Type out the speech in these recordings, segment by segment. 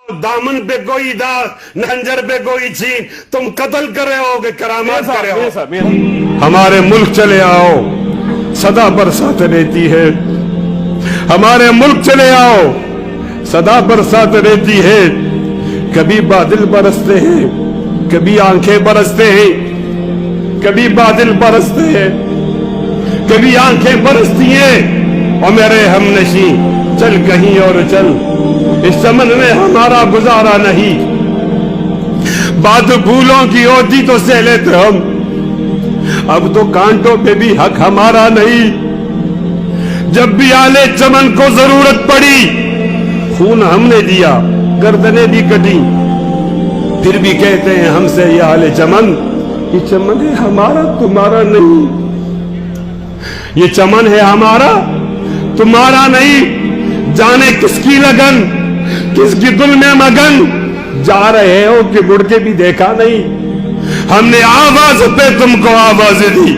दामन पे कोई दाग, खंजर पे कोई छीन, तुम कत्ल कर रहे हो कि करामात कर रहे हो। हमारे मुल्क चले आओ, सदा बरसात रहती है। हमारे मुल्क चले आओ, सदा बरसात रहती है। कभी बादल बरसते हैं, कभी आंखें बरसते हैं, कभी बादल बरसते हैं, कभी आंखें बरसती हैं। और मेरे हमनशी चल कहीं और चल, इस चमन में हमारा गुजारा नहीं। बात फूलों की होती तो सह लेते हम, अब तो कांटों पे भी हक हमारा नहीं। जब भी आले चमन को जरूरत पड़ी, खून हमने दिया, गर्दनें भी कटी, फिर भी कहते हैं हमसे ये आले चमन, ये चमन है हमारा तुम्हारा नहीं। ये चमन है हमारा तुम्हारा नहीं। जाने किसकी लगन, किसकी दिल में मगन, जा रहे हो कि मुड़ के भी देखा नहीं। हमने आवाज पे तुमको आवाज दी,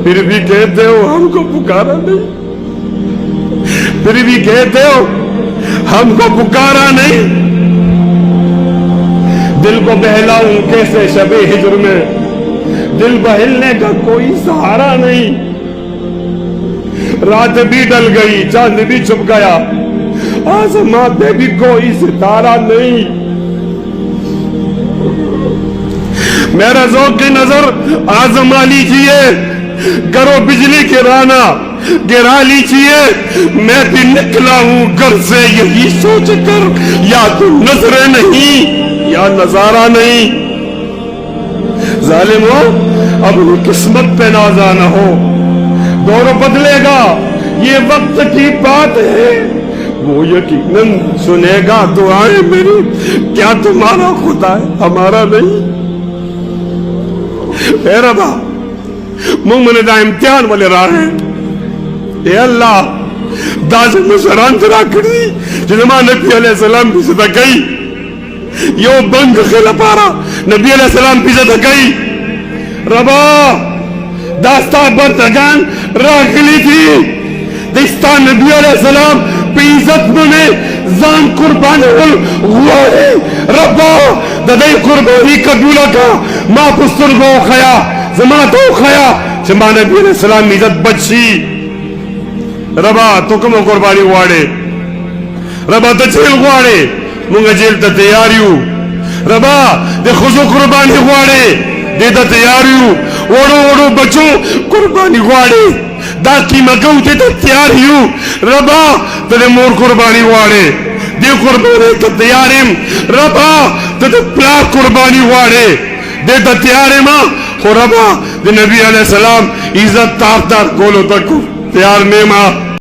फिर भी कहते हो हमको पुकारा नहीं। फिर भी कहते हो हमको पुकारा नहीं। दिल को बहलाऊं कैसे शबे हिजर में, दिल बहलने का कोई सहारा नहीं। रात भी डल गई, चांद भी छुप गया, आसमां पे भी कोई सितारा नहीं। मेरा ज़ौक़ की नजर आजमा लीजिए, करो बिजली गिराना गिरा लीजिए। मैं भी निकला हूं घर से यही सोच कर, या तो नजरें नहीं या नजारा नहीं। जालिम हो अपनी किस्मत पे नाज़ा न हो, दौर बदलेगा ये वक्त की बात है। वो यकीनन सुनेगा दुआएं मेरी, क्या तुम्हारा खुदा है हमारा नहीं। ए रबा मुमने दा इम्तिहान वाले राह है। ए अल्लाह दास मुसरान तरा करी जिनमा नबी अलैहि सलाम भी सदा गई, यो बंग खिला पारा नबी अलैहि सलाम भी सदा गई। रबा दास्ता बर्तगान राखली थी, दिस्ता नबी अलैहि सलाम पे इज्जत में जान कुर्बान हुआ है। रब्बा ददई कुर्बानी कबूला का मां पुस्तुर गो खया जमा तो खया जमा नबी अलैहि सलाम इज्जत बची। रबा तो कम कुर्बानी वाड़े, रबा तो जेल वाड़े, मुंगा जेल तो तैयारियू। रबा दे खुजो कुर्बानी वाड़े, दे तो तैयारियू। ओड़ो ओड़ो बचो कुर्बानी वाड़े, दाकी मगऊ ते तो तैयारियू। रबा तेरे मोर कुर्बानी वाड़े, दे कुर्बानी तो तैयारिम। रबा ते प्ला कुर्बानी वाड़े, दे तो तैयारे मां हो। रबा दे नबी अलैहि सलाम इज्जत तार तार गोलो तक तैयार ने मां।